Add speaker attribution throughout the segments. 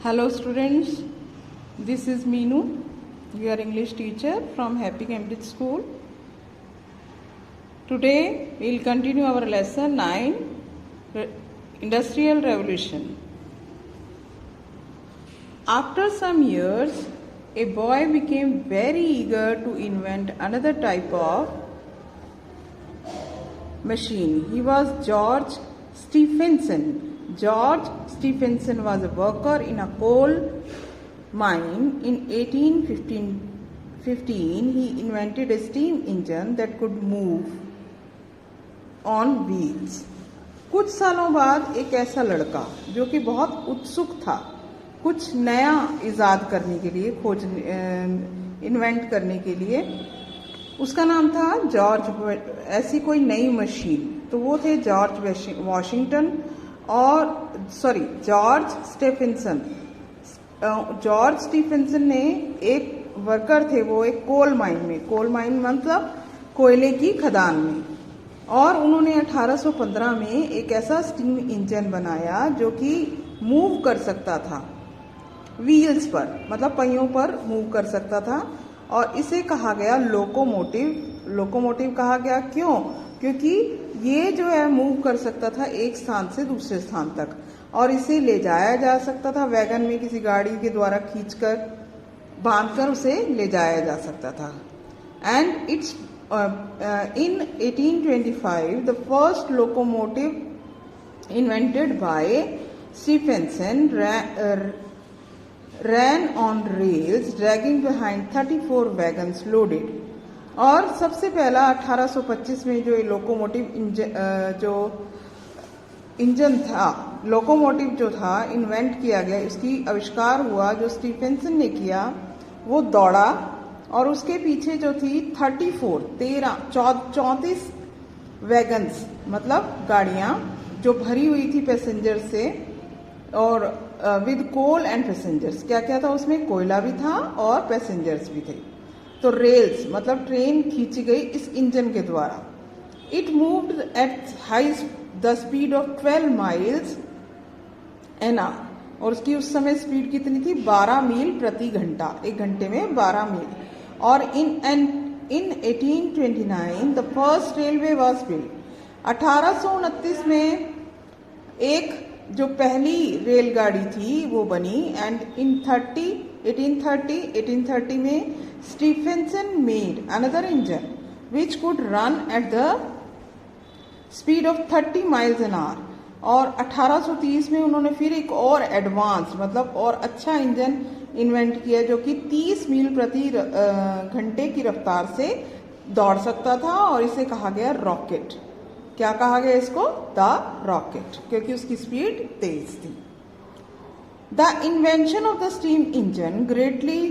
Speaker 1: Hello students, this is Meenu, your English teacher from Happy Cambridge School. Today we will continue our lesson 9, Industrial Revolution. After some years, a boy became very eager to invent another type of machine. He was George Stephenson. George Stephenson was a worker in a coal mine. In 1815, he invented a steam engine that could move on wheels. कुछ सालों बाद एक ऐसा लड़का जो कि बहुत उत्सुक था कुछ नया इजाद करने के लिए, इन्वेंट करने के लिए, उसका नाम था जॉर्ज, ऐसी कोई नई मशीन, तो वो थे जॉर्ज स्टीफेंसन. जॉर्ज स्टीफेंसन ने एक वर्कर थे, वो एक कोल माइन मतलब कोयले की खदान में, और उन्होंने 1815 में एक ऐसा स्टीम इंजन बनाया जो कि मूव कर सकता था व्हील्स पर, मतलब पहियों पर मूव कर सकता था, और इसे कहा गया लोकोमोटिव कहा गया. क्यों? क्योंकि ये जो है मूव कर सकता था एक स्थान से दूसरे स्थान तक, और इसे ले जाया जा सकता था वैगन में, किसी गाड़ी के द्वारा खींचकर बांधकर उसे ले जाया जा सकता था. And it's in 1825 the first locomotive invented by Stephenson ran on rails dragging behind 34 wagons loaded. और सबसे पहला 1825 में जो लोकोमोटिव इंजन था, लोकोमोटिव जो था इन्वेंट किया गया, इसकी आविष्कार हुआ जो स्टीफेंसन ने किया, वो दौड़ा, और उसके पीछे जो थी 34 वैगन्स मतलब गाड़ियां जो भरी हुई थी पैसेंजर से, और विद कोल एंड पैसेंजर्स. क्या क्या था उसमें? कोयला भी था और पैसेंजर्स भी थे. तो रेल्स मतलब ट्रेन खींची गई इस इंजन के द्वारा. It moved at the speed of 12 miles an hour, और उसकी उस समय स्पीड कितनी थी? 12 मील प्रति घंटा, एक घंटे में 12 मील. और in 1829 the first railway was built. 1829 में एक जो पहली रेलगाड़ी थी वो बनी. एंड इन 1830 में Stephenson made another engine which could run at the speed of 30 miles an hour. और 1830 में उन्होंने फिर एक और एडवांस मतलब और अच्छा इंजन इन्वेंट किया जो कि 30 मील प्रति घंटे की रफ्तार से दौड़ सकता था, और इसे कहा गया रॉकेट. क्या कहा गया इसको? द रॉकेट, क्योंकि उसकी स्पीड तेज थी. The invention of the steam engine greatly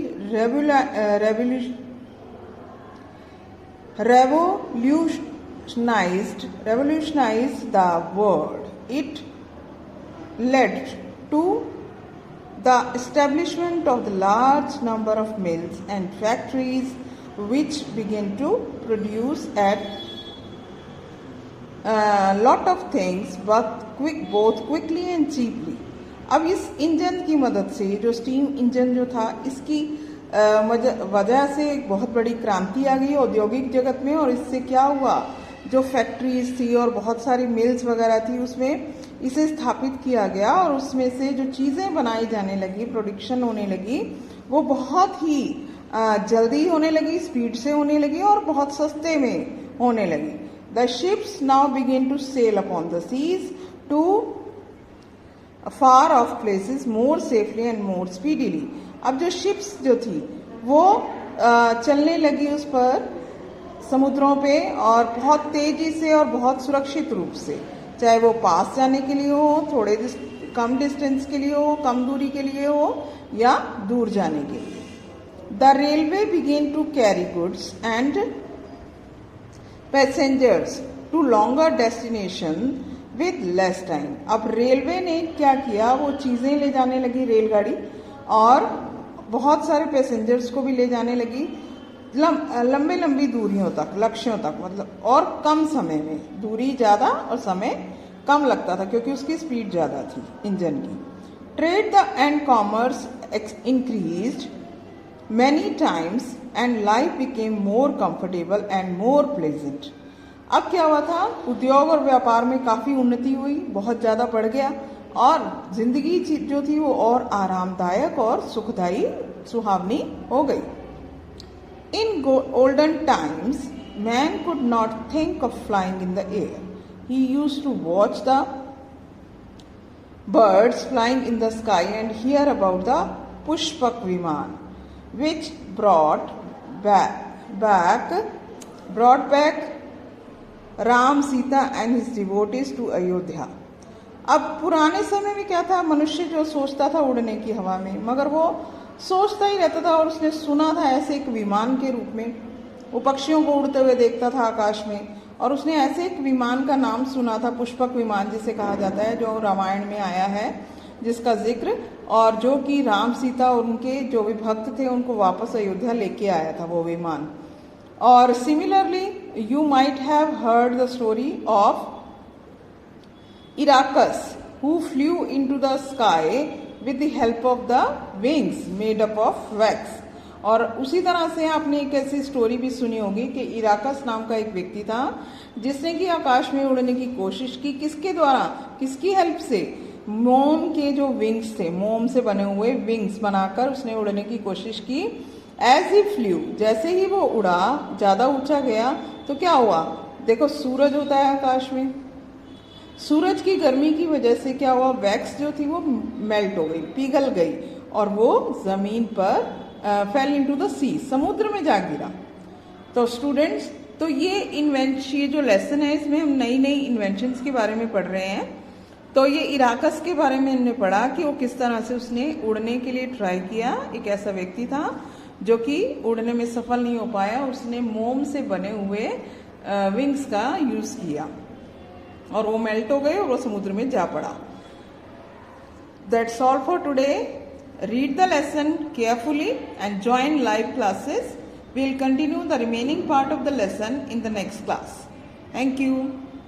Speaker 1: revolutionized the world. It led to the establishment of the large number of mills and factories which began to produce at lot of things both quickly and cheaply. अब इस engine की मदद से, जो steam engine जो था, इसकी वजह से एक बहुत बड़ी क्रांति आ गई औद्योगिक जगत में. और इससे क्या हुआ? जो फैक्ट्रीज थी और बहुत सारी मिल्स वगैरह थी, उसमें इसे स्थापित किया गया, और उसमें से जो चीज़ें बनाई जाने लगी, प्रोडक्शन होने लगी, वो बहुत ही जल्दी होने लगी, स्पीड से होने लगी, और बहुत सस्ते में होने लगी. The ships now begin to sail upon the seas to far off places more safely and more speedily. अब जो शिप्स जो थी वो चलने लगी उस पर समुद्रों पे, और बहुत तेजी से और बहुत सुरक्षित रूप से, चाहे वो पास जाने के लिए हो, थोड़े कम डिस्टेंस के लिए हो, कम दूरी के लिए हो, या दूर जाने के लिए. The railway began to carry goods and passengers to longer destination with less time. अब रेलवे ने क्या किया? वो चीजें ले जाने लगी रेलगाड़ी, और बहुत सारे पैसेंजर्स को भी ले जाने लगी लंबी दूरियों तक, लक्ष्यों तक, मतलब, और कम समय में. दूरी ज़्यादा और समय कम लगता था क्योंकि उसकी स्पीड ज़्यादा थी इंजन की. Trade and commerce increased many times and life became more comfortable and more pleasant. अब क्या हुआ था, उद्योग और व्यापार में काफी उन्नति हुई, बहुत ज्यादा बढ़ गया और जिंदगी जो थी वो और आरामदायक और सुखदायी सुहावनी हो गई. In olden times, man could not think of flying in the air. He used to watch the birds flying in the sky and hear about the Pushpak Viman, which brought back Ram, Sita and his devotees to Ayodhya. अब पुराने समय में क्या था, मनुष्य जो सोचता था उड़ने की हवा में, मगर वो सोचता ही रहता था और उसने सुना था ऐसे एक विमान के रूप में, वो पक्षियों को उड़ते हुए देखता था आकाश में, और उसने ऐसे एक विमान का नाम सुना था, पुष्पक विमान जिसे कहा जाता है, जो रामायण में आया है, जिसका जिक्र, और जो कि राम, सीता और उनके जो भी भक्त थे उनको वापस अयोध्या लेके आया था वो विमान. और similarly you might have heard the story of Iracus, who flew into the sky with the help of the wings made up of wax. और उसी तरह से आपने एक ऐसी स्टोरी भी सुनी होगी कि इराकस नाम का एक व्यक्ति था जिसने कि आकाश में उड़ने की कोशिश की. किसके द्वारा, किसकी हेल्प से? मोम के जो विंग्स थे, मोम से बने हुए विंग्स बनाकर उसने उड़ने की कोशिश की. एज ही फ्लू, जैसे ही वो उड़ा, ज्यादा ऊंचा गया तो क्या हुआ, देखो सूरज होता है आकाश में, सूरज की गर्मी की वजह से क्या हुआ, वैक्स जो थी वो मेल्ट हो गई, पिघल गई और वो जमीन पर फेल इनटू द सी, समुद्र में जा गिरा. तो स्टूडेंट्स, तो ये जो लेसन है इसमें हम नई नई इन्वेंशंस के बारे में पढ़ रहे हैं. तो ये इराकस के बारे में हमने पढ़ा कि वो किस तरह से उसने उड़ने के लिए ट्राई किया. एक ऐसा व्यक्ति था जो कि उड़ने में सफल नहीं हो पाया, उसने मोम से बने हुए विंग्स का यूज किया और वो मेल्ट हो गए और वो समुद्र में जा पड़ा. That's all for today. Read the lesson carefully and join live classes. We'll continue the remaining part of the lesson in the next class. Thank you.